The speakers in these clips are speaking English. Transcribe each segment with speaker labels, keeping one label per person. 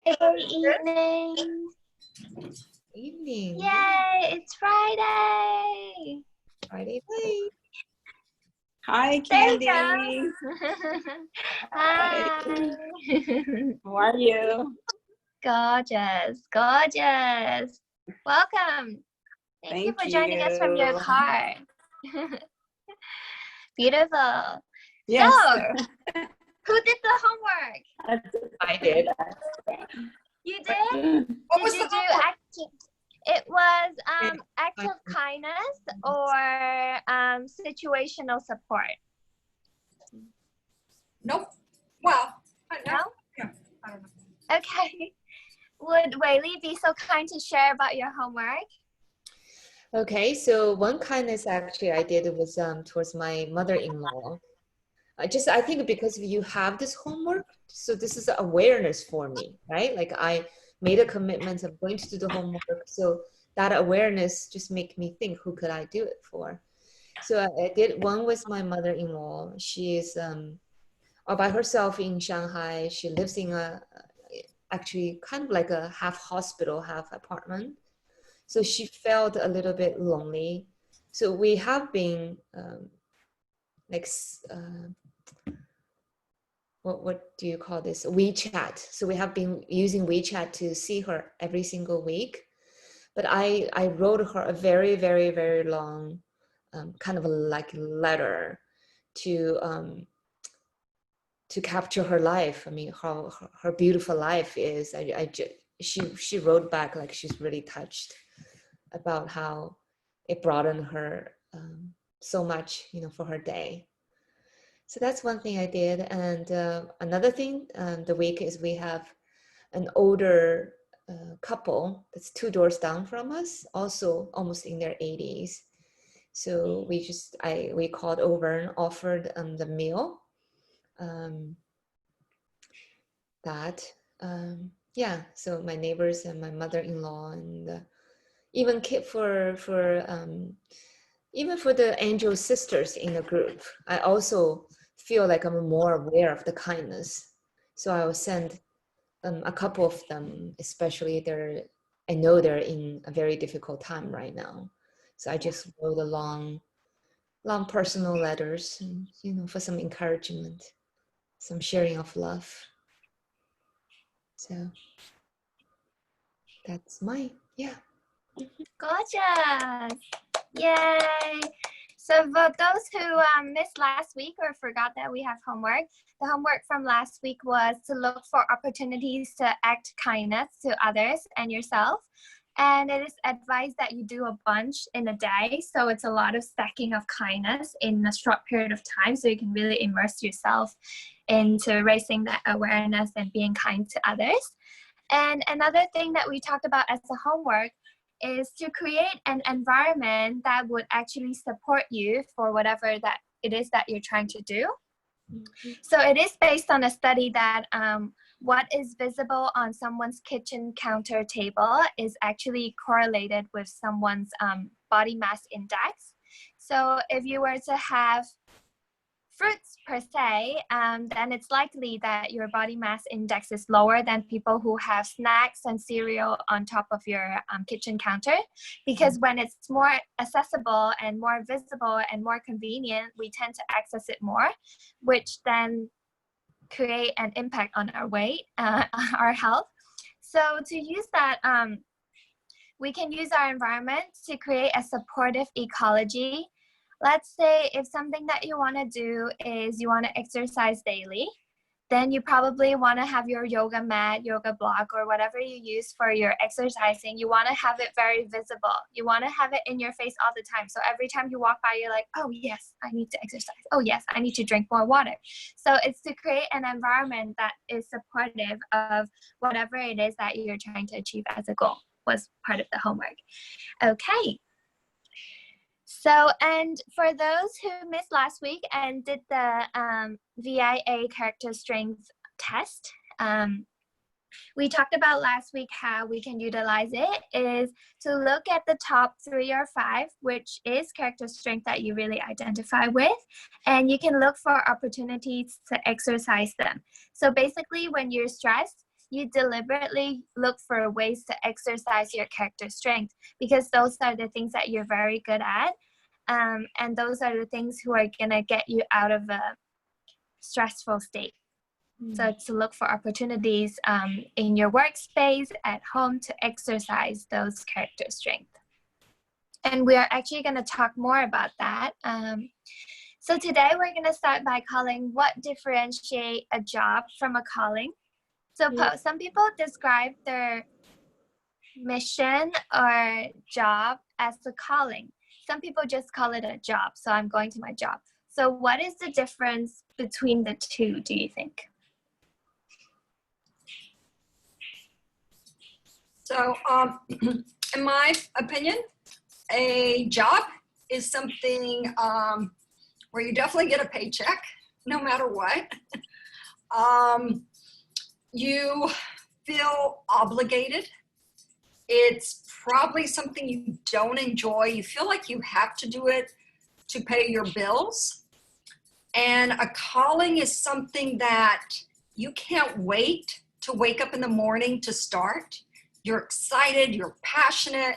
Speaker 1: Good evening.
Speaker 2: Evening.
Speaker 1: Yay, it's Friday.
Speaker 2: Friday night.
Speaker 3: Hi,
Speaker 1: There you
Speaker 3: Candy.
Speaker 1: go.
Speaker 3: Hi.
Speaker 1: Hi.
Speaker 3: How are you?
Speaker 1: Gorgeous, gorgeous. Welcome. Thank you for joining us from your car. Beautiful.
Speaker 3: Yes.
Speaker 1: So, who did the homework?
Speaker 2: I did.
Speaker 1: You did?
Speaker 2: What was
Speaker 1: Did you
Speaker 2: the
Speaker 1: do
Speaker 2: homework?
Speaker 1: it was act of kindness or situational support?
Speaker 2: Nope. Well,
Speaker 1: No?
Speaker 2: yeah, I don't know.
Speaker 1: Okay. Would Whaley be so kind to share about your homework?
Speaker 2: Okay, so one kindness actually I did was towards my mother-in-law. I think because you have this homework, so this is awareness for me, right? Like I made a commitment of going to do the homework, so that awareness just make me think, who could I do it for? So I did one with my mother-in-law. She is all by herself in Shanghai. She lives in a actually kind of like a half hospital, half apartment. So she felt a little bit lonely. So we have been like what do you call this? WeChat. So we have been using WeChat to see her every single week. But I wrote her a very, very, very long kind of like letter to capture her life. I mean, how her beautiful life is. She wrote back like she's really touched about how it broadened her so much, for her day. So that's one thing I did. And another thing the week is we have an older couple that's 2 doors down from us, also almost in their 80s. So we called over and offered the meal. Yeah, so my neighbors and my mother-in-law and even even for the angel sisters in the group, I also feel like I'm more aware of the kindness. So I will send a couple of them, especially I know they're in a very difficult time right now. So I just wrote a long personal letters, and, for some encouragement, some sharing of love. So that's yeah.
Speaker 1: Gorgeous. Yay. So for those who missed last week or forgot that we have homework, the homework from last week was to look for opportunities to act kindness to others and yourself. And it is advised that you do a bunch in a day. So it's a lot of stacking of kindness in a short period of time. So you can really immerse yourself into raising that awareness and being kind to others. And another thing that we talked about as a homework is to create an environment that would actually support you for whatever that it is that you're trying to do. Mm-hmm. So it is based on a study that what is visible on someone's kitchen counter table is actually correlated with someone's body mass index. So if you were to have fruits per se, then it's likely that your body mass index is lower than people who have snacks and cereal on top of your kitchen counter, because when it's more accessible and more visible and more convenient, we tend to access it more, which then create an impact on our weight, our health. So to use that, we can use our environment to create a supportive ecology. Let's say if something that you want to do is you want to exercise daily, then you probably want to have your yoga mat, yoga block, or whatever you use for your exercising. You want to have it very visible. You want to have it in your face all the time. So every time you walk by, you're like, oh yes, I need to exercise. Oh yes, I need to drink more water. So it's to create an environment that is supportive of whatever it is that you're trying to achieve as a goal, was part of the homework. Okay. So, and for those who missed last week and did the VIA character strength test, we talked about last week how we can utilize it is to look at the top 3 or 5, which is character strength that you really identify with, and you can look for opportunities to exercise them. So basically when you're stressed, you deliberately look for ways to exercise your character strength, because those are the things that you're very good at. And those are the things who are gonna get you out of a stressful state. So to look for opportunities in your workspace, at home, to exercise those character strengths. And we are actually going to talk more about that. So today we're going to start by calling what differentiate a job from a calling. So some people describe their mission or job as a calling. Some people just call it a job. So I'm going to my job. So what is the difference between the two, do you think?
Speaker 4: So in my opinion, a job is something where you definitely get a paycheck no matter what. You feel obligated. It's probably something you don't enjoy. You feel like you have to do it to pay your bills. And a calling is something that you can't wait to wake up in the morning to start. You're excited, you're passionate.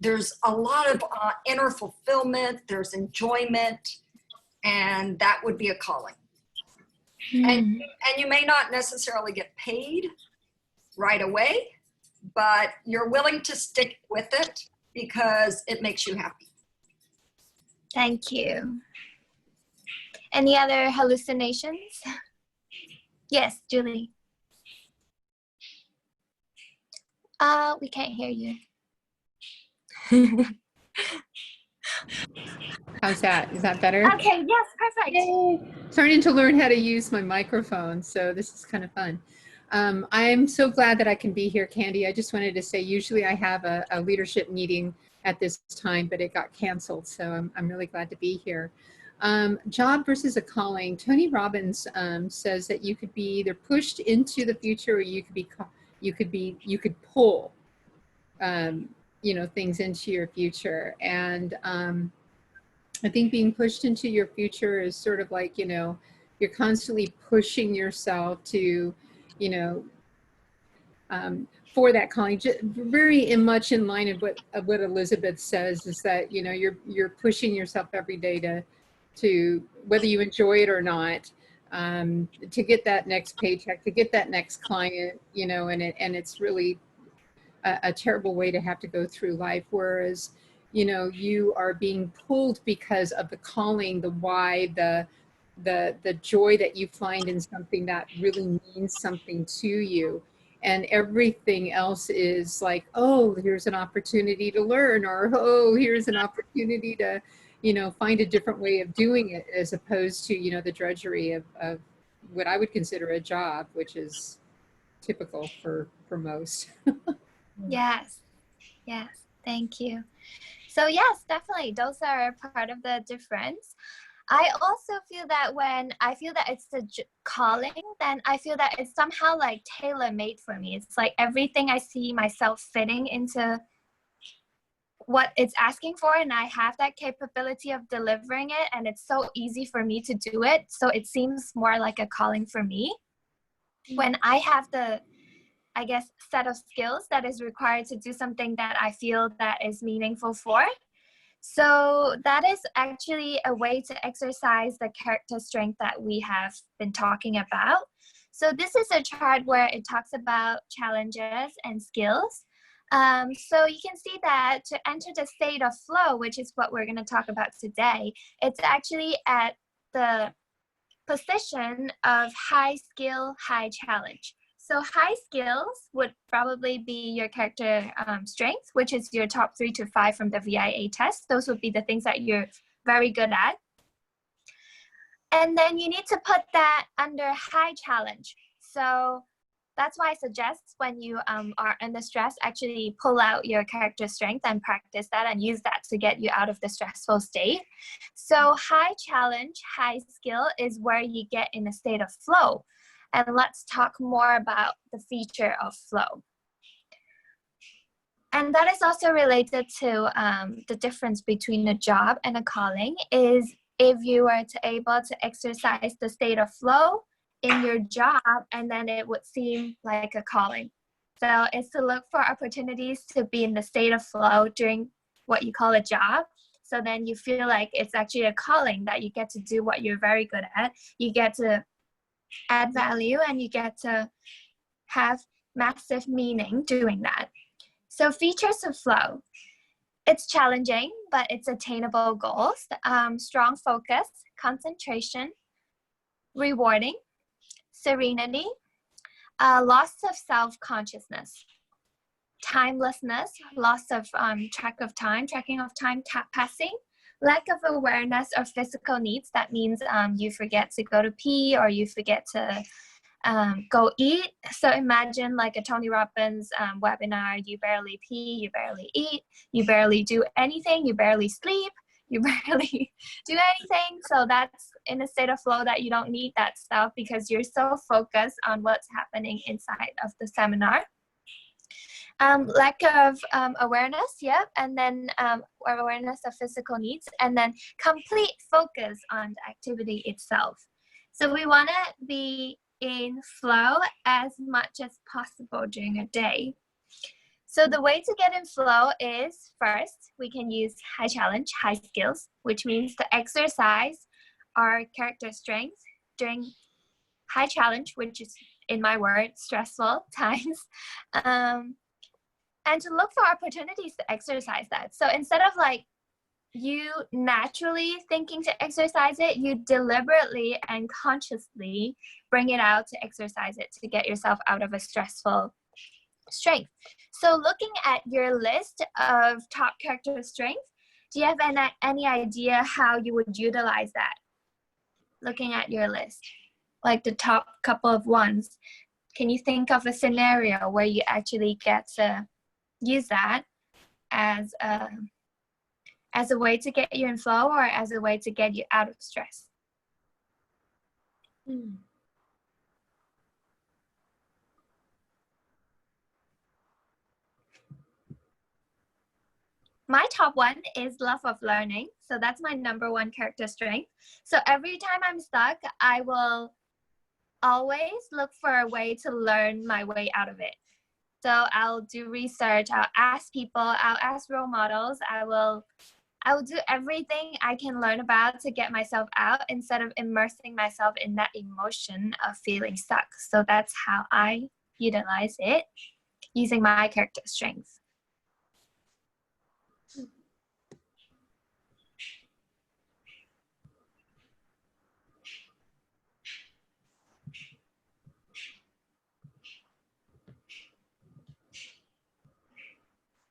Speaker 4: There's a lot of inner fulfillment, there's enjoyment, and that would be a calling. And you may not necessarily get paid right away, but you're willing to stick with it because it makes you happy.
Speaker 1: Thank you. Any other hallucinations? Yes, Julie. We can't hear you.
Speaker 5: How's that? Is that better?
Speaker 1: Okay, yes, perfect.
Speaker 5: Yay. Starting to learn how to use my microphone, so this is kind of fun. I'm so glad that I can be here, Candy. I just wanted to say, usually I have a leadership meeting at this time, but it got canceled, so I'm really glad to be here. Job versus a calling. Tony Robbins says that you could be either pushed into the future, or you could pull things into your future. And I think being pushed into your future is sort of like, you're constantly pushing yourself to, for that calling. Very much in line of what Elizabeth says, is that, you're pushing yourself every day to whether you enjoy it or not, to get that next paycheck, to get that next client, and it's really a terrible way to have to go through life. Whereas, you are being pulled because of the calling, the why, the joy that you find in something that really means something to you. And everything else is like, oh, here's an opportunity to learn, or, oh, here's an opportunity to, find a different way of doing it, as opposed to, the drudgery of what I would consider a job, which is typical for most.
Speaker 1: Yes, thank you. So yes, definitely, those are part of the difference. I also feel that when I feel that it's a calling, then I feel that it's somehow like tailor-made for me. It's like everything I see myself fitting into what it's asking for, and I have that capability of delivering it, and it's so easy for me to do it. So it seems more like a calling for me. When I have the, I guess, set of skills that is required to do something that I feel that is meaningful for. So that is actually a way to exercise the character strength that we have been talking about. So this is a chart where it talks about challenges and skills. So you can see that to enter the state of flow, which is what we're going to talk about today, it's actually at the position of high skill, high challenge. So high skills would probably be your character strength, which is your top 3 to 5 from the VIA test. Those would be the things that you're very good at. And then you need to put that under high challenge. So that's why I suggest when you are under stress, actually pull out your character strength and practice that and use that to get you out of the stressful state. So high challenge, high skill is where you get in a state of flow. And let's talk more about the feature of flow. And that is also related to the difference between a job and a calling, is if you are able to exercise the state of flow, in your job, and then it would seem like a calling. So it's to look for opportunities to be in the state of flow during what you call a job. So then you feel like it's actually a calling, that you get to do what you're very good at. You get to add value, and you get to have massive meaning doing that. So features of flow. It's challenging, but it's attainable goals. Strong focus, concentration, rewarding, serenity, loss of self-consciousness, timelessness, loss of tracking of time passing, lack of awareness of physical needs. That means you forget to go to pee, or you forget to go eat. So imagine like a Tony Robbins webinar, you barely pee, you barely eat, you barely do anything, you barely sleep, you barely do anything. So that's in a state of flow that you don't need that stuff, because you're so focused on what's happening inside of the seminar. Lack of awareness, yep, and then awareness of physical needs, and then complete focus on the activity itself. So we want to be in flow as much as possible during a day. So the way to get in flow is, first, we can use high challenge, high skills, which means to exercise our character strength during high challenge, which is, in my words, stressful times. And to look for opportunities to exercise that. So instead of like you naturally thinking to exercise it, you deliberately and consciously bring it out to exercise it, to get yourself out of a stressful strength. So looking at your list of top character strengths, do you have any idea how you would utilize that? Looking at your list, like the top couple of ones, can you think of a scenario where you actually get to use that as a way to get you in flow, or as a way to get you out of stress? My top one is love of learning. So that's my number one character strength. So every time I'm stuck, I will always look for a way to learn my way out of it. So I'll do research, I'll ask people, I'll ask role models, I will do everything I can learn about to get myself out, instead of immersing myself in that emotion of feeling stuck. So that's how I utilize it, using my character strengths.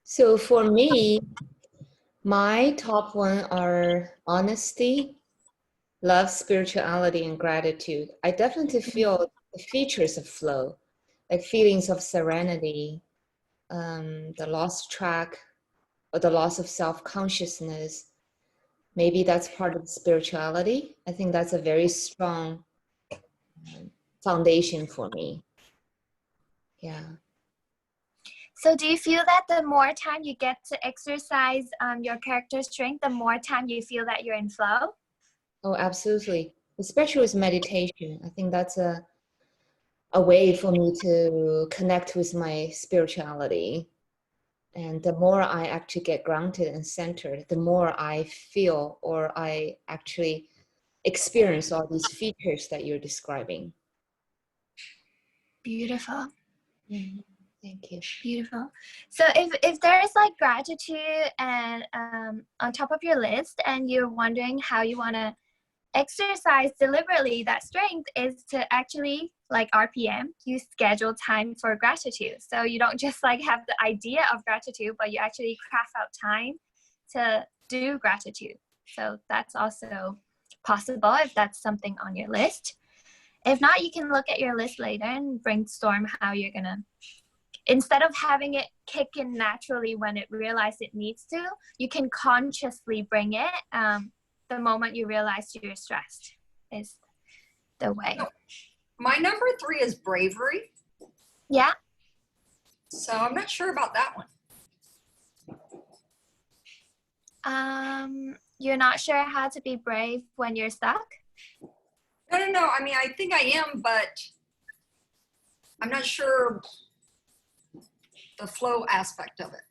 Speaker 2: So for me, my top one are honesty, love, spirituality, and gratitude. I definitely feel the features of flow, like feelings of serenity, the lost track, or the loss of self-consciousness. Maybe that's part of spirituality. I think that's a very strong foundation for me. Yeah.
Speaker 1: So do you feel that the more time you get to exercise your character strength, the more time you feel that you're in flow?
Speaker 2: Oh, absolutely. Especially with meditation. I think that's a way for me to connect with my spirituality. And the more I actually get grounded and centered, the more I feel, or I actually experience all these features that you're describing.
Speaker 1: Beautiful.
Speaker 2: Mm-hmm. Thank you.
Speaker 1: Beautiful. So if there's like gratitude and on top of your list, and you're wondering how you want to exercise deliberately that strength, is to actually, like RPM, you schedule time for gratitude. So you don't just like have the idea of gratitude, but you actually craft out time to do gratitude. So that's also possible if that's something on your list. If not, you can look at your list later and brainstorm how you're gonna, instead of having it kick in naturally when it realizes it needs to, you can consciously bring it the moment you realize you're stressed, is the way.
Speaker 4: My number 3 is bravery.
Speaker 1: Yeah.
Speaker 4: So I'm not sure about that one.
Speaker 1: You're not sure how to be brave when you're stuck?
Speaker 4: No. I mean, I think I am, but I'm not sure the flow aspect of it.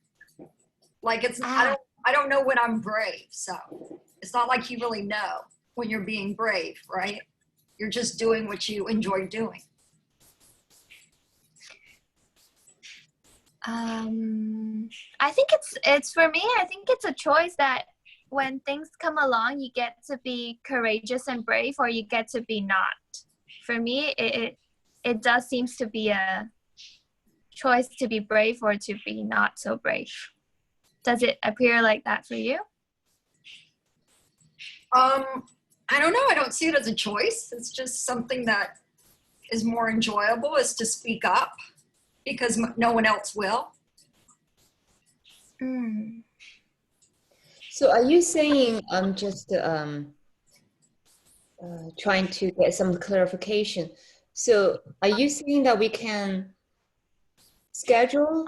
Speaker 4: Like I don't know when I'm brave, so it's not like you really know when you're being brave, right? You're just doing what you enjoy doing.
Speaker 1: I think it's for me, I think it's a choice that when things come along, you get to be courageous and brave, or you get to be not. For me, it does seems to be a choice to be brave or to be not so brave. Does it appear like that for you?
Speaker 4: I don't know. I don't see it as a choice. It's just something that is more enjoyable is to speak up because no one else will.
Speaker 2: So are you saying, I'm just trying to get some clarification. So are you saying that we can schedule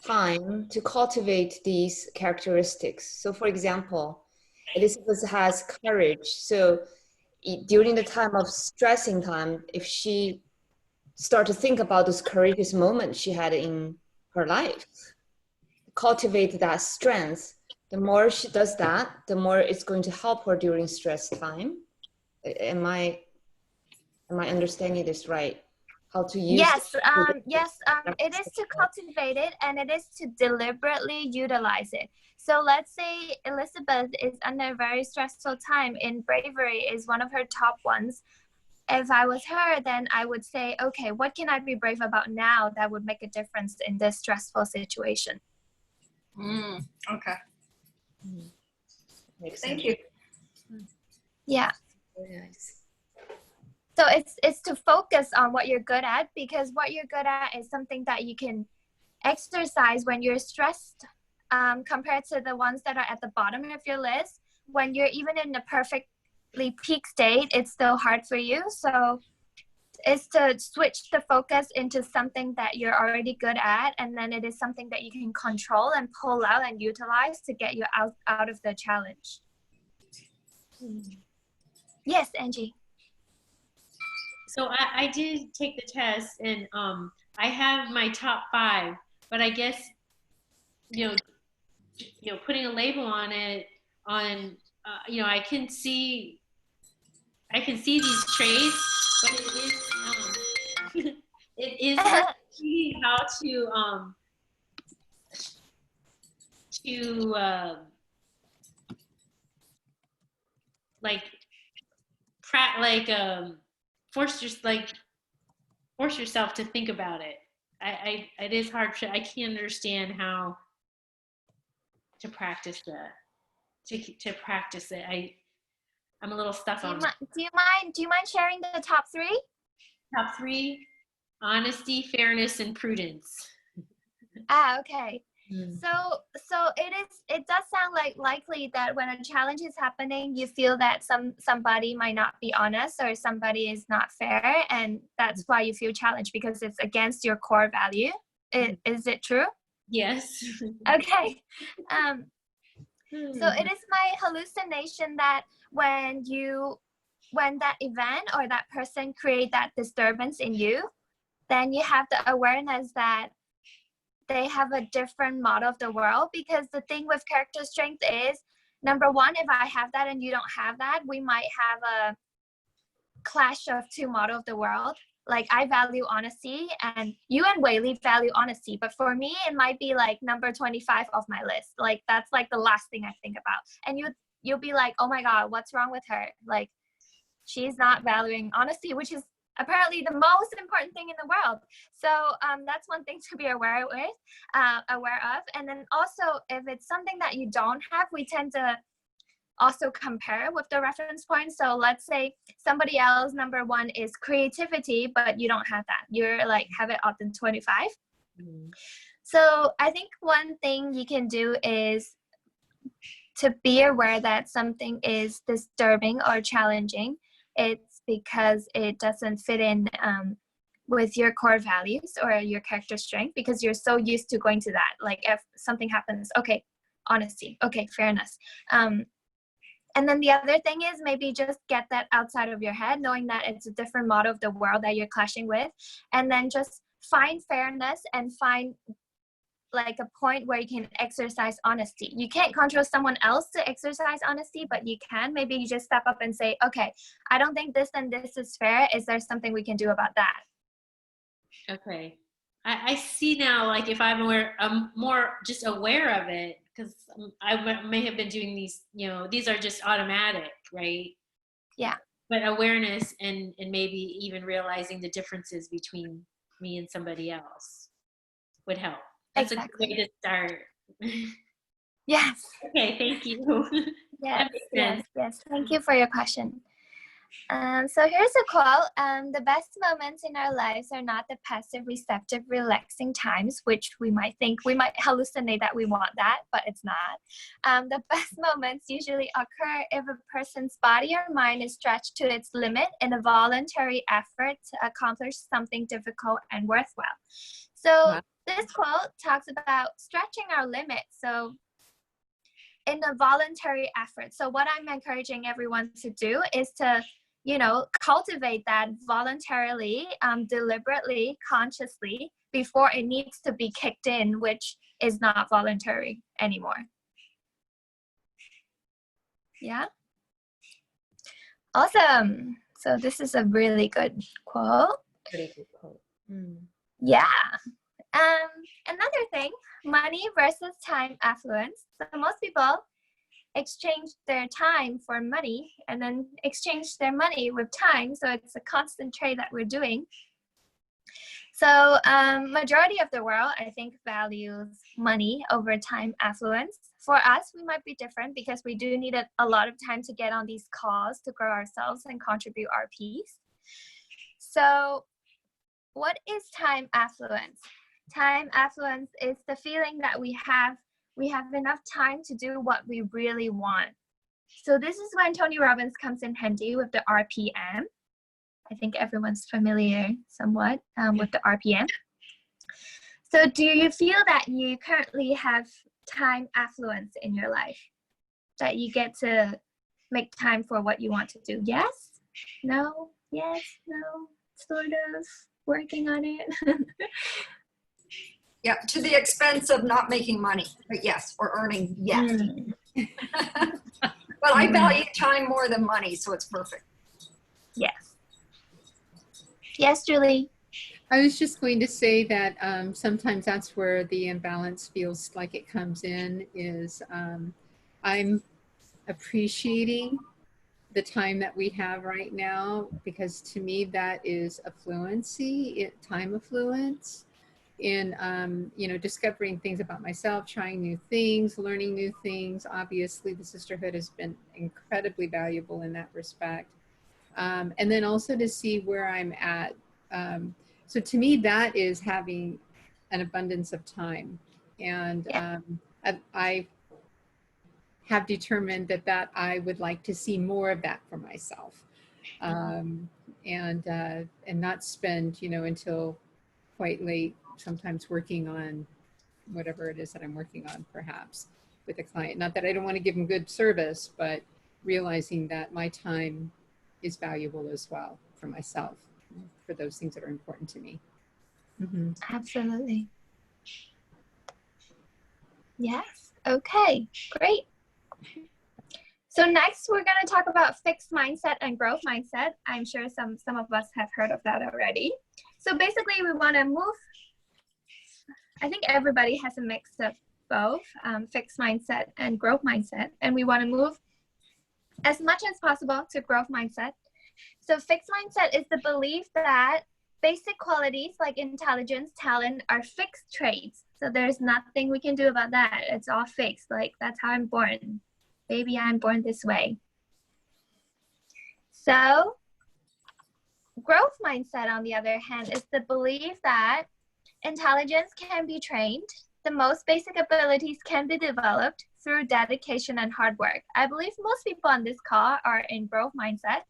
Speaker 2: time to cultivate these characteristics? So for example, Elizabeth has courage. So during the time of stressing time, if she start to think about those courageous moments she had in her life, cultivate that strength, the more she does that, the more it's going to help her during stress time. Am I understanding this right? How to use
Speaker 1: it is to cultivate it, and it is to deliberately utilize it. So let's say Elizabeth is under a very stressful time, and bravery is one of her top ones. If I was her, then I would say, okay, what can I be brave about now that would make a difference in this stressful situation?
Speaker 4: Okay.
Speaker 2: Makes
Speaker 4: Thank
Speaker 2: sense.
Speaker 4: you.
Speaker 1: Yeah.
Speaker 2: Very nice.
Speaker 1: So it's to focus on what you're good at, because what you're good at is something that you can exercise when you're stressed, compared to the ones that are at the bottom of your list. When you're even in a perfectly peak state, it's still hard for you. So it's to switch the focus into something that you're already good at, and then it is something that you can control and pull out and utilize to get you out of the challenge. Yes, Angie.
Speaker 6: So I did take the test, and I have my top 5, but I guess you know putting a label on it I can see these traits, but it is it is hard to see how to like force yourself to think about it. It is hard I can't understand how to practice to practice it. I'm a little stuck on it.
Speaker 1: Do you mind sharing the top 3?
Speaker 6: Top 3: honesty, fairness, and prudence.
Speaker 1: Okay. So it does sound like likely that when a challenge is happening, you feel that somebody might not be honest, or somebody is not fair, and that's why you feel challenged, because it's against your core value. Is it true?
Speaker 6: Yes.
Speaker 1: Okay. So it is my hallucination that when that event or that person create that disturbance in you, then you have the awareness that they have a different model of the world. Because the thing with character strength is, number one, if I have that and you don't have that, we might have a clash of two models of the world. Like, I value honesty, and you and Whaley value honesty, but for me it might be like number 25 of my list. Like, that's like the last thing I think about, and you'll be like, oh my god, what's wrong with her? Like, she's not valuing honesty, which is apparently the most important thing in the world. So that's one thing to be aware of. And then also, if it's something that you don't have, we tend to also compare with the reference point. So let's say somebody else number 1 is creativity, but you don't have that. You're like, have it up in 25. So I think one thing you can do is to be aware that something is disturbing or challenging. It's because it doesn't fit in with your core values or your character strength, because you're so used to going to that. Like, if something happens, okay, honesty, okay, fairness. And then the other thing is maybe just get that outside of your head, knowing that it's a different model of the world that you're clashing with. And then just find fairness and find like a point where you can exercise honesty. You can't control someone else to exercise honesty, but you can. Maybe you just step up and say, okay, I don't think this and this is fair. Is there something we can do about that?
Speaker 6: Okay. I see now, like if I'm more just aware of it, because may have been doing these, these are just automatic, right?
Speaker 1: Yeah.
Speaker 6: But awareness and maybe even realizing the differences between me and somebody else would help. That's
Speaker 1: exactly.
Speaker 6: a good way to start.
Speaker 1: Yes.
Speaker 6: Okay, thank you.
Speaker 1: Yes. Thank you for your question. So here's a quote. The best moments in our lives are not the passive, receptive, relaxing times, which we might hallucinate that we want that, but it's not. The best moments usually occur if a person's body or mind is stretched to its limit in a voluntary effort to accomplish something difficult and worthwhile. So this quote talks about stretching our limits. So in a voluntary effort. So what I'm encouraging everyone to do is to, cultivate that voluntarily, deliberately, consciously before it needs to be kicked in, which is not voluntary anymore. Yeah. Awesome. So this is a really good quote.
Speaker 2: Pretty good quote.
Speaker 1: Yeah. Another thing, money versus time affluence. So most people exchange their time for money and then exchange their money with time. So it's a constant trade that we're doing. So majority of the world, I think, values money over time affluence. For us, we might be different because we do need a lot of time to get on these calls to grow ourselves and contribute our piece. So what is time affluence? Time affluence is the feeling that we have enough time to do what we really want. So this is when Tony Robbins comes in handy with the RPM. I think everyone's familiar somewhat with the RPM. So do you feel that you currently have time affluence in your life? That you get to make time for what you want to do? Yes? No? Yes? No? Sort of working on it?
Speaker 4: Yeah, to the expense of not making money, but yes, or earning, yes. But I value time more than money, so it's perfect.
Speaker 1: Yes. Yes, Julie.
Speaker 5: I was just going to say that sometimes that's where the imbalance feels like it comes in is I'm appreciating the time that we have right now, because to me that is affluency, time affluence in discovering things about myself, trying new things, learning new things. Obviously the sisterhood has been incredibly valuable in that respect, and then also to see where I'm at. So to me that is having an abundance of time, and I have determined that I would like to see more of that for myself, and not spend until quite late sometimes working on whatever it is that I'm working on, perhaps with a client. Not that I don't want to give them good service, but realizing that my time is valuable as well for myself, for those things that are important to me.
Speaker 1: Absolutely. Yes. Okay, great. So next we're going to talk about fixed mindset and growth mindset. I'm sure some of us have heard of that already. So basically we want to move, I think everybody has a mix of both, fixed mindset and growth mindset, and we want to move as much as possible to growth mindset. So fixed mindset is the belief that basic qualities like intelligence, talent are fixed traits. So there's nothing we can do about that. It's all fixed. Like, that's how I'm born. Baby, I'm born this way. So growth mindset, on the other hand, is the belief that intelligence can be trained. The most basic abilities can be developed through dedication and hard work. I believe most people on this call are in growth mindset,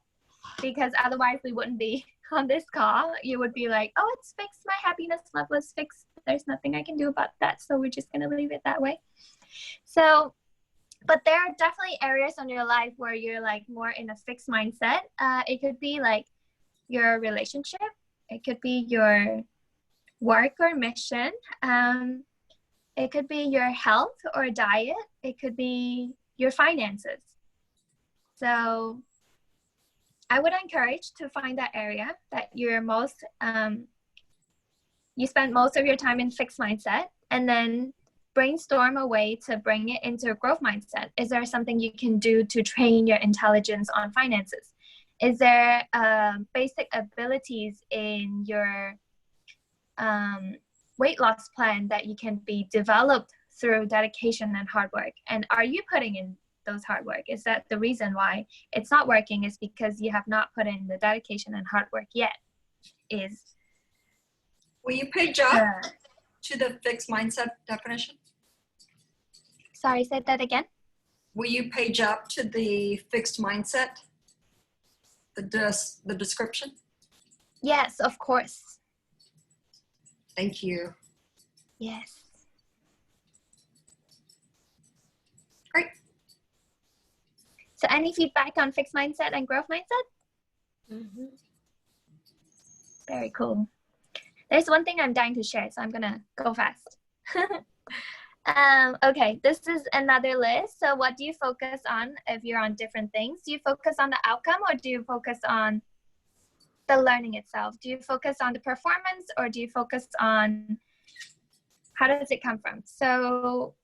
Speaker 1: because otherwise we wouldn't be on this call. You would be like, oh, it's fixed. My happiness level is fixed. There's nothing I can do about that. So we're just going to leave it that way. So But there are definitely areas in your life where you're like more in a fixed mindset. It could be like your relationship. It could be your work or mission. It could be your health or diet. It could be your finances. So I would encourage to find that area that you're most, you spend most of your time in fixed mindset, and then brainstorm a way to bring it into a growth mindset. Is there something you can do to train your intelligence on finances? Is there basic abilities in your weight loss plan that you can be developed through dedication and hard work? And are you putting in those hard work? Is that the reason why it's not working, is because you have not put in the dedication and hard work yet?
Speaker 4: Will you page up to the fixed mindset definition?
Speaker 1: Sorry, say that again.
Speaker 4: Will you page up to the fixed mindset, the description?
Speaker 1: Yes, of course.
Speaker 4: Thank you.
Speaker 1: Yes.
Speaker 4: Great.
Speaker 1: So any feedback on fixed mindset and growth mindset?
Speaker 2: Mm-hmm.
Speaker 1: Very cool. There's one thing I'm dying to share, so I'm gonna go fast. Okay, this is another list. So what do you focus on if you're on different things? Do you focus on the outcome, or do you focus on the learning itself? Do you focus on the performance, or do you focus on how does it come from? So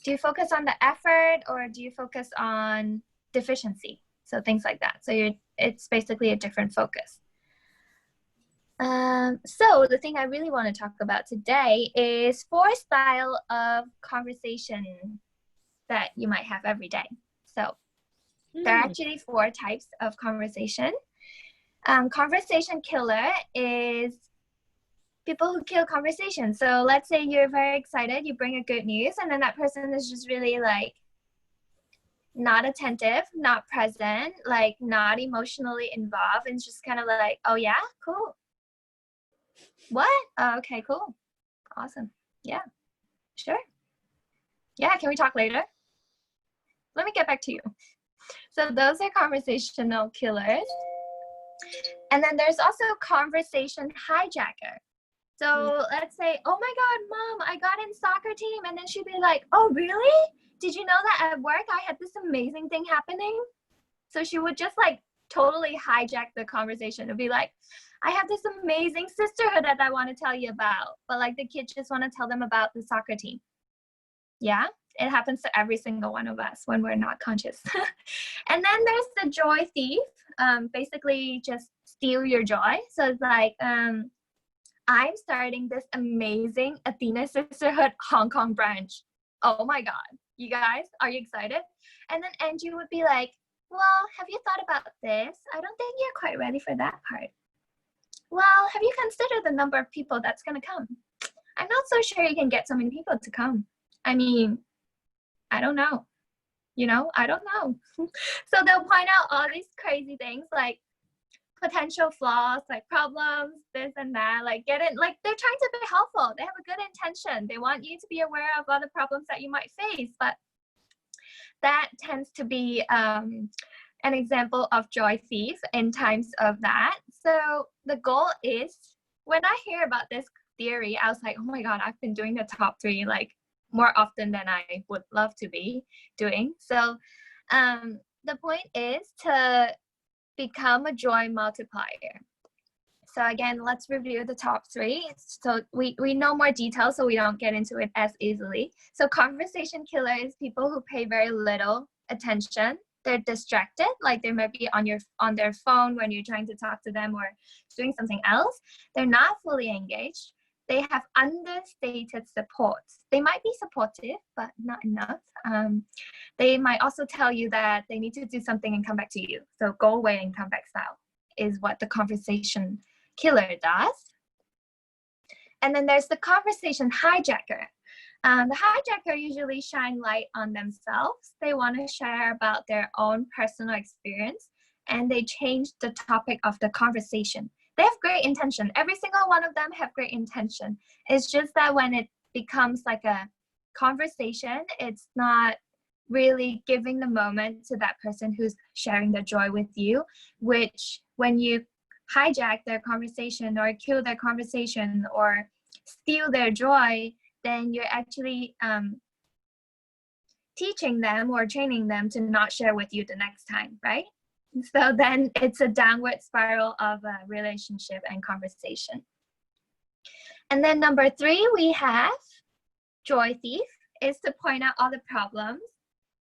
Speaker 1: do you focus on the effort, or do you focus on deficiency? So things like that. So it's basically a different focus. So the thing I really want to talk about today is 4 styles of conversation that you might have every day. So there are actually 4 types of conversation. Conversation killer is people who kill conversation. So let's say you're very excited, you bring a good news, and then that person is just really like not attentive, not present, like not emotionally involved, and it's just kind of like, oh yeah, cool. What? Oh, okay, cool. Awesome. Yeah, sure. Yeah, can we talk later? Let me get back to you. So those are conversational killers. And then there's also conversation hijacker. So let's say, oh my God, Mom, I got in soccer team. And then she'd be like, oh, really? Did you know that at work I had this amazing thing happening? So she would just like totally hijack the conversation and be like, I have this amazing sisterhood that I want to tell you about. But like the kids just want to tell them about the soccer team. Yeah, it happens to every single one of us when we're not conscious. And then there's the joy thief. Basically just steal your joy. So it's like, I'm starting this amazing Athena Sisterhood Hong Kong branch. Oh my God, you guys, are you excited? And then Angie would be like, well, have you thought about this? I don't think you're quite ready for that part. Well, have you considered the number of people that's going to come? I'm not so sure you can get so many people to come. I mean, I don't know. You know, I don't know. So they'll point out all these crazy things like potential flaws, like problems, this and that, like get it, like they're trying to be helpful. They have a good intention. They want you to be aware of other problems that you might face, but that tends to be an example of joy thief in times of that. So the goal is, when I hear about this theory, I was like, oh my God, I've been doing the top 3 like more often than I would love to be doing. So the point is to become a joy multiplier. So again, let's review the top 3. So we know more details, so we don't get into it as easily. So conversation killer is people who pay very little attention. They're distracted, like they might be on their phone when you're trying to talk to them or doing something else. They're not fully engaged. They have understated support. They might be supportive, but not enough. They might also tell you that they need to do something and come back to you. So go away and come back style is what the conversation killer does. And then there's the conversation hijacker. The hijacker usually shine light on themselves. They want to share about their own personal experience, and they change the topic of the conversation. They have great intention. Every single one of them have great intention. It's just that when it becomes like a conversation, it's not really giving the moment to that person who's sharing the joy with you, which when you hijack their conversation or kill their conversation or steal their joy, then you're actually teaching them or training them to not share with you the next time, right? So then it's a downward spiral of a relationship and conversation. And then number 3, we have joy thief, is to point out all the problems,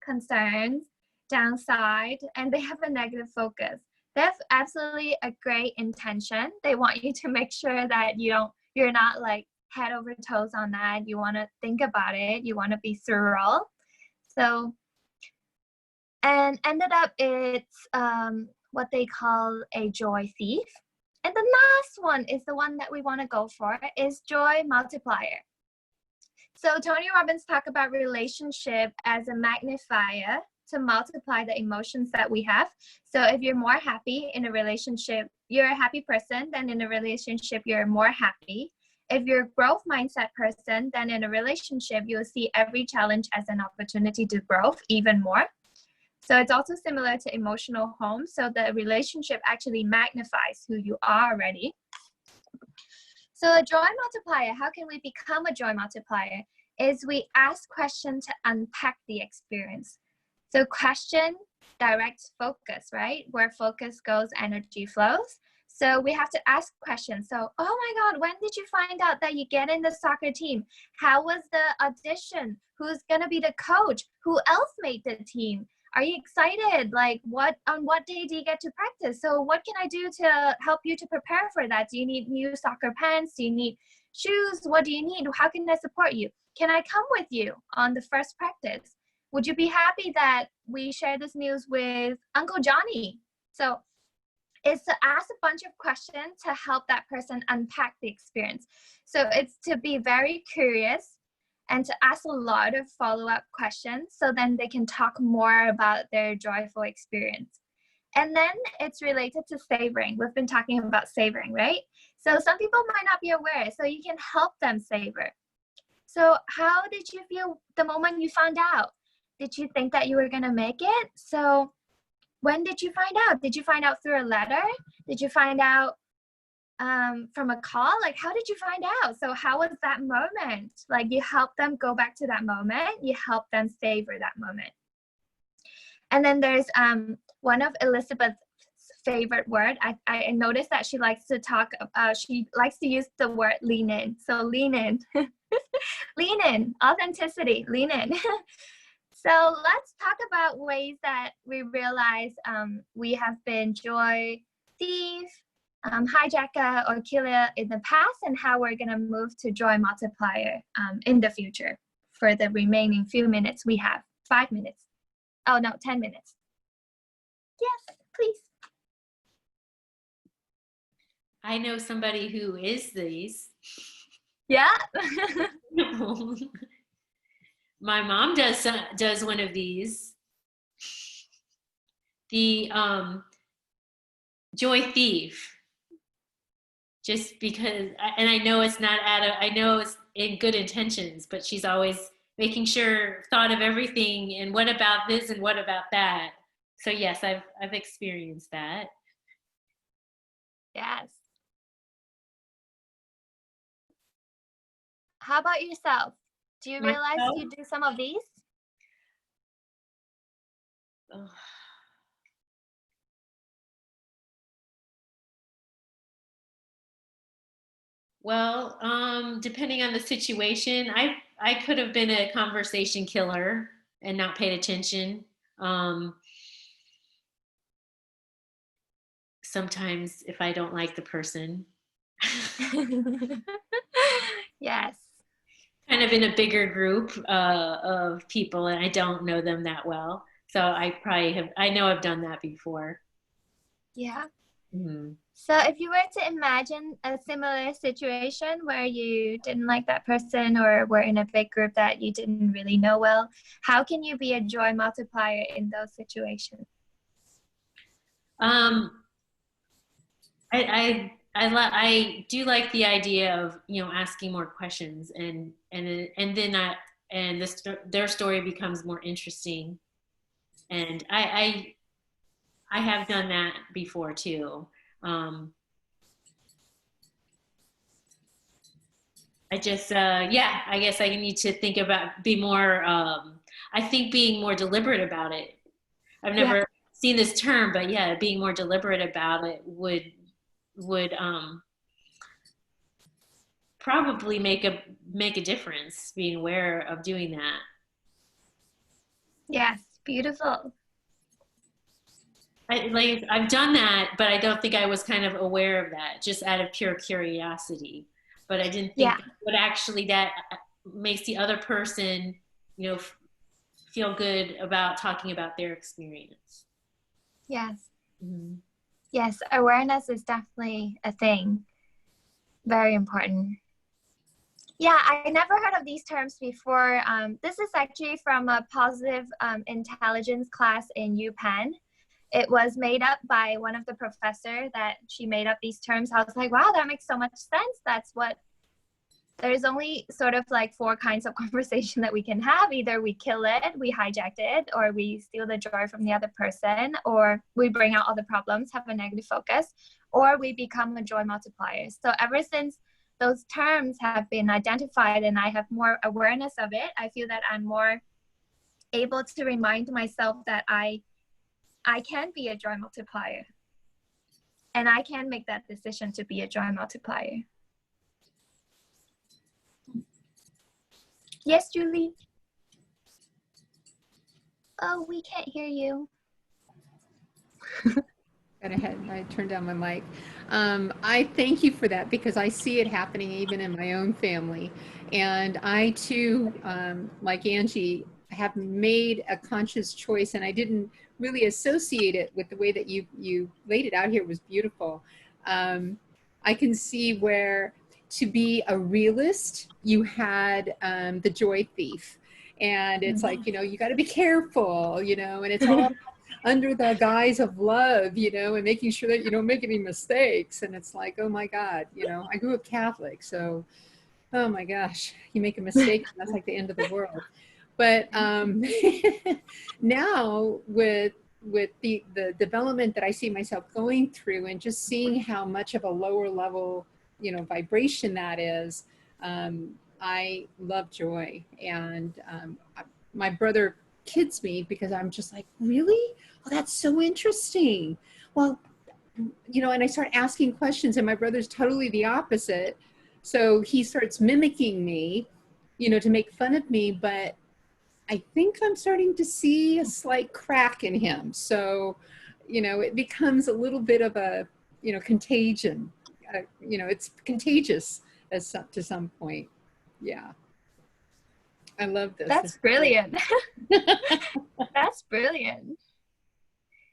Speaker 1: concerns, downside, and they have a negative focus. They have absolutely a great intention. They want you to make sure that you're not like head over toes on that. You want to think about it. You want to be thorough. So, and ended up it's what they call a joy thief. And the last one is the one that we want to go for, is joy multiplier. So Tony Robbins talked about relationship as a magnifier to multiply the emotions that we have. So if you're more happy in a relationship, you're a happy person, then in a relationship, you're more happy. If you're a growth mindset person, then in a relationship, you'll see every challenge as an opportunity to grow even more. So it's also similar to emotional home. So the relationship actually magnifies who you are already. So a joy multiplier, how can we become a joy multiplier? Is we ask questions to unpack the experience. So question directs focus, right? Where focus goes, energy flows. So we have to ask questions. So, oh my God, when did you find out that you get in the soccer team? How was the audition? Who's gonna be the coach? Who else made the team? Are you excited? Like on what day do you get to practice? So what can I do to help you to prepare for that? Do you need new soccer pants? Do you need shoes? What do you need? How can I support you? Can I come with you on the first practice? Would you be happy that we share this news with Uncle Johnny? So it's to ask a bunch of questions to help that person unpack the experience. So it's to be very curious and to ask a lot of follow-up questions so then they can talk more about their joyful experience. And then it's related to savoring. We've been talking about savoring, right? So some people might not be aware, so you can help them savor. So how did you feel the moment you found out? Did you think that you were gonna make it? So when did you find out? Did you find out through a letter? Did you find out from a call? Like, how did you find out? So how was that moment? Like, you help them go back to that moment. You help them savor that moment. And then there's one of Elizabeth's favorite word. I noticed that she likes to talk, she likes to use the word lean in. So lean in, lean in, authenticity, lean in. So let's talk about ways that we realize we have been joy thief, hijacker, or killer in the past, and how we're going to move to joy multiplier in the future for the remaining few minutes we have. 5 minutes. Oh, no, 10 minutes. Yes, please.
Speaker 6: I know somebody who is these.
Speaker 1: Yeah.
Speaker 6: My mom does one of these. The joy thief. Just because, and I know it's not I know it's in good intentions, but she's always making sure, thought of everything, and what about this and what about that. So yes, I've experienced that.
Speaker 1: Yes. How about yourself? Do you realize you do some of these?
Speaker 6: Oh. Well, depending on the situation, I could have been a conversation killer and not paid attention. Sometimes if I don't like the person.
Speaker 1: Yes.
Speaker 6: Kind of in a bigger group of people, and I don't know them that well. So I know I've done that before.
Speaker 1: Yeah.
Speaker 6: Mm-hmm.
Speaker 1: So if you were to imagine a similar situation where you didn't like that person or were in a big group that you didn't really know well, how can you be a joy multiplier in those situations?
Speaker 6: I do like the idea of asking more questions and then and their story becomes more interesting. And I have done that before too. I just, yeah, I guess I need to think about, be more, I think being more deliberate about it. I've never seen this term, but yeah, being more deliberate about it would probably make a difference, being aware of doing that.
Speaker 1: Yes, beautiful.
Speaker 6: I've done that, but I don't think I was kind of aware of that, just out of pure curiosity. But I didn't think what actually that makes the other person, you know, feel good about talking about their experience.
Speaker 1: Yes.
Speaker 6: Mm-hmm.
Speaker 1: Yes, awareness is definitely a thing. Very important. Yeah, I never heard of these terms before. This is actually from a positive intelligence class in UPenn. It was made up by one of the professors that she made up these terms. I was like, wow, that makes so much sense. That's what, there's only sort of like 4 kinds of conversation that we can have. Either we kill it, we hijack it, or we steal the joy from the other person, or we bring out all the problems, have a negative focus, or we become a joy multiplier. So ever since those terms have been identified and I have more awareness of it, I feel that I'm more able to remind myself that I can be a joy multiplier. And I can make that decision to be a joy multiplier. Yes, Julie? Oh, we can't hear you.
Speaker 5: Got ahead. I turned down my mic. I thank you for that, because I see it happening even in my own family. And I too, like Angie, have made a conscious choice, and I didn't really associate it with the way that you laid it out here. Was beautiful. I can see where, to be a realist, you had the joy thief. And it's like, you know, you got to be careful, you know, and it's all under the guise of love, you know, and making sure that you don't make any mistakes. And it's like, oh my God, you know, I grew up Catholic, so, oh my gosh, you make a mistake, and that's like the end of the world. But now with the development that I see myself going through, and just seeing how much of a lower level, you know, vibration that is, I love joy. And my brother kids me, because I'm just like, really? Oh, that's so interesting. Well, you know, and I start asking questions, and my brother's totally the opposite. So he starts mimicking me, you know, to make fun of me. But I think I'm starting to see a slight crack in him. So, you know, it becomes a little bit of a, you know, contagion. You know, it's contagious to some point. Yeah. I love this.
Speaker 1: That's brilliant. That's brilliant.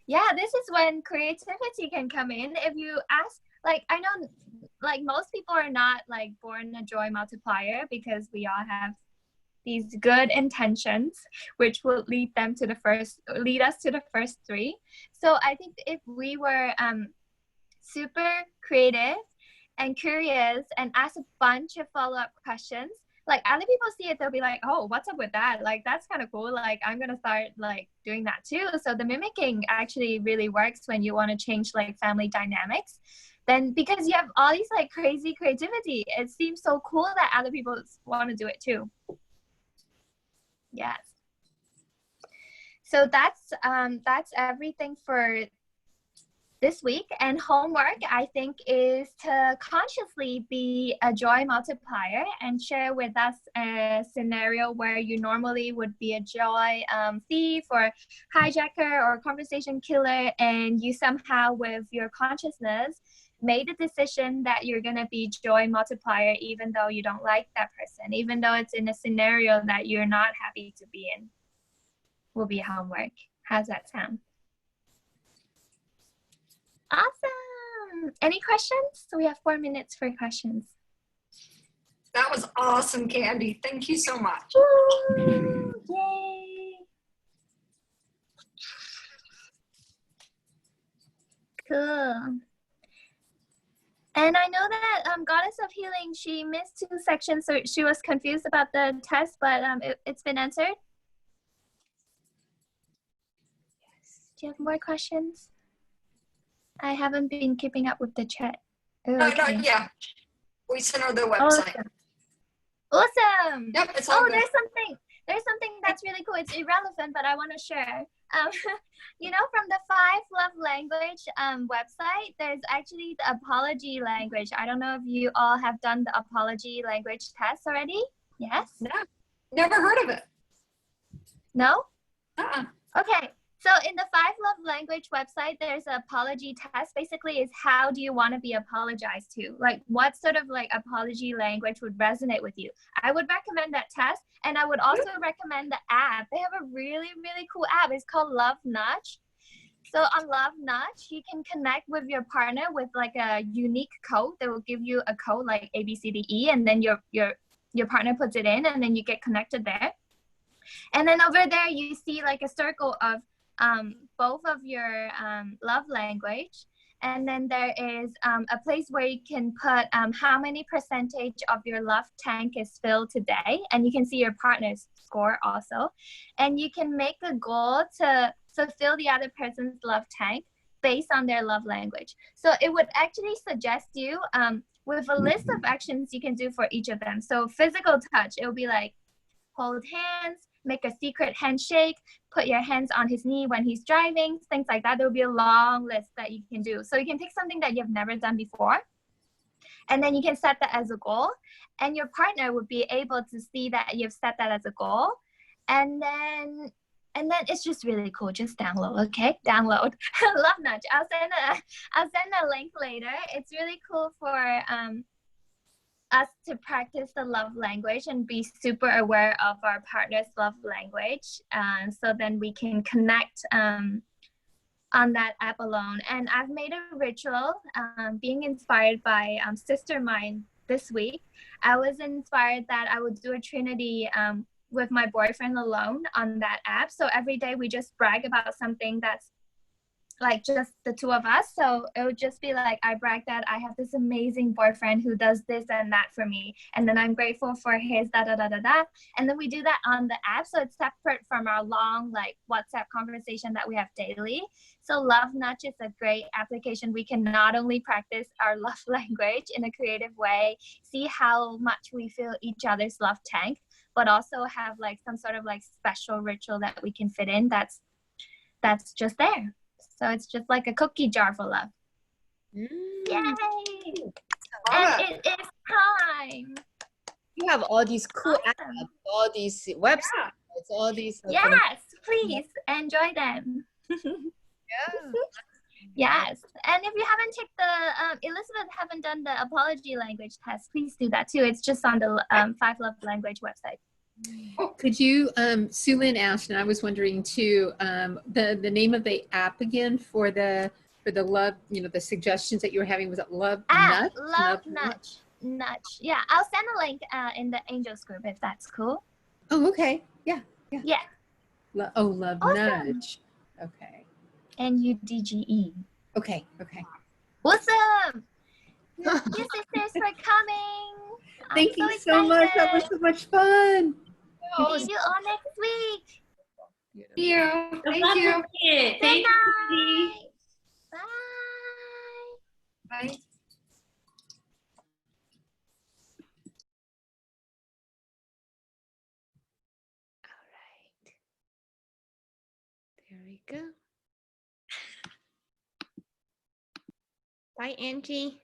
Speaker 1: Yeah, this is when creativity can come in. If you ask, like, I know, like, most people are not like born a joy multiplier, because we all have these good intentions, which will lead us to the first 3. So I think if we were super creative and curious and ask a bunch of follow-up questions, like, other people see it, they'll be like, oh, what's up with that? Like, that's kind of cool. Like, I'm going to start like doing that too. So the mimicking actually really works when you want to change like family dynamics. Then, because you have all these like crazy creativity, it seems so cool that other people want to do it too. Yes. So that's everything for this week. And homework, I think, is to consciously be a joy multiplier and share with us a scenario where you normally would be a joy thief or hijacker or conversation killer, and you somehow, with your consciousness, made a decision that you're going to be joy multiplier, even though you don't like that person, even though it's in a scenario that you're not happy to be in. Will be homework. How's that sound? Awesome. Any questions? So we have 4 minutes for questions.
Speaker 4: That was awesome, Candy. Thank you so much.
Speaker 1: Woo! Yay. Cool. And I know that Goddess of Healing, she missed 2 sections, so she was confused about the test, but it's been answered. Do you have more questions? I haven't been keeping up with the chat. Oh,
Speaker 4: No,
Speaker 1: okay.
Speaker 4: yeah. We sent her the website.
Speaker 1: Awesome.
Speaker 4: Yep, it's all
Speaker 1: Oh,
Speaker 4: good.
Speaker 1: there's something that's really cool. It's irrelevant, but I want to share. You know, from the 5 love language website, there's actually the apology language. I don't know if you all have done the apology language test already. Yes?
Speaker 4: No, never heard of it.
Speaker 1: No?
Speaker 4: Uh-uh.
Speaker 1: Okay. So in the 5 love language website, there's an apology test. Basically, is how do you want to be apologized to? Like, what sort of like apology language would resonate with you? I would recommend that test, and I would also recommend the app. They have a really, really cool app. It's called Love Nudge. So on Love Nudge, you can connect with your partner with like a unique code. They will give you a code like A, B, C, D, E, and then your partner puts it in, and then you get connected there. And then over there, you see like a circle of both of your love language. And then there is a place where you can put how many percentage of your love tank is filled today. And you can see your partner's score also. And you can make a goal to fulfill the other person's love tank based on their love language. So it would actually suggest you with a list of actions you can do for each of them. So physical touch, it will be like hold hands, make a secret handshake, put your hands on his knee when he's driving, things like that. There will be a long list that you can do. So you can pick something that you've never done before, and then you can set that as a goal, and your partner would be able to see that you've set that as a goal. And then it's just really cool. Just download, okay? Download. Love Nudge. I'll send a link later. It's really cool for us to practice the love language and be super aware of our partner's love language. So then we can connect on that app alone. And I've made a ritual being inspired by Sister Mind this week. I was inspired that I would do a Trinity with my boyfriend alone on that app. So every day we just brag about something that's like just the 2 of us. So it would just be like, I brag that I have this amazing boyfriend who does this and that for me. And then I'm grateful for his da da da da da. And then we do that on the app. So it's separate from our long like WhatsApp conversation that we have daily. So Love Nudge is a great application. We can not only practice our love language in a creative way, see how much we feel each other's love tank, but also have like some sort of like special ritual that we can fit in that's just there. So it's just like a cookie jar for love. Yay! And it is time.
Speaker 2: You have all these cool apps, all these websites, all these.
Speaker 1: Yes, please enjoy them.
Speaker 2: Yeah.
Speaker 1: Yes, and if you haven't checked the Elizabeth haven't done the apology language test, please do that too. It's just on the 5 love language website.
Speaker 5: Could you, Sue Lynn asked, and I was wondering too, the name of the app again for the love, you know, the suggestions that you were having, was it Love Nudge?
Speaker 1: Love Nudge. Nudge. Yeah, I'll send a link in the Angels group if that's cool.
Speaker 5: Oh, okay. Yeah.
Speaker 1: Yeah.
Speaker 5: Love
Speaker 1: Awesome.
Speaker 5: Nudge. Okay.
Speaker 1: NUDGE.
Speaker 5: Okay.
Speaker 1: Awesome. Thank you, sisters, for coming.
Speaker 5: Thank you
Speaker 1: so
Speaker 5: so much. That was
Speaker 1: excited.
Speaker 5: so much fun.
Speaker 1: See you all next week.
Speaker 4: Yeah,
Speaker 6: Good
Speaker 4: thank
Speaker 6: luck
Speaker 4: you.
Speaker 6: with it.
Speaker 1: Good
Speaker 6: Thank
Speaker 1: night.
Speaker 6: you.
Speaker 1: Bye.
Speaker 4: Bye.
Speaker 2: All right. There we go. Bye, Angie.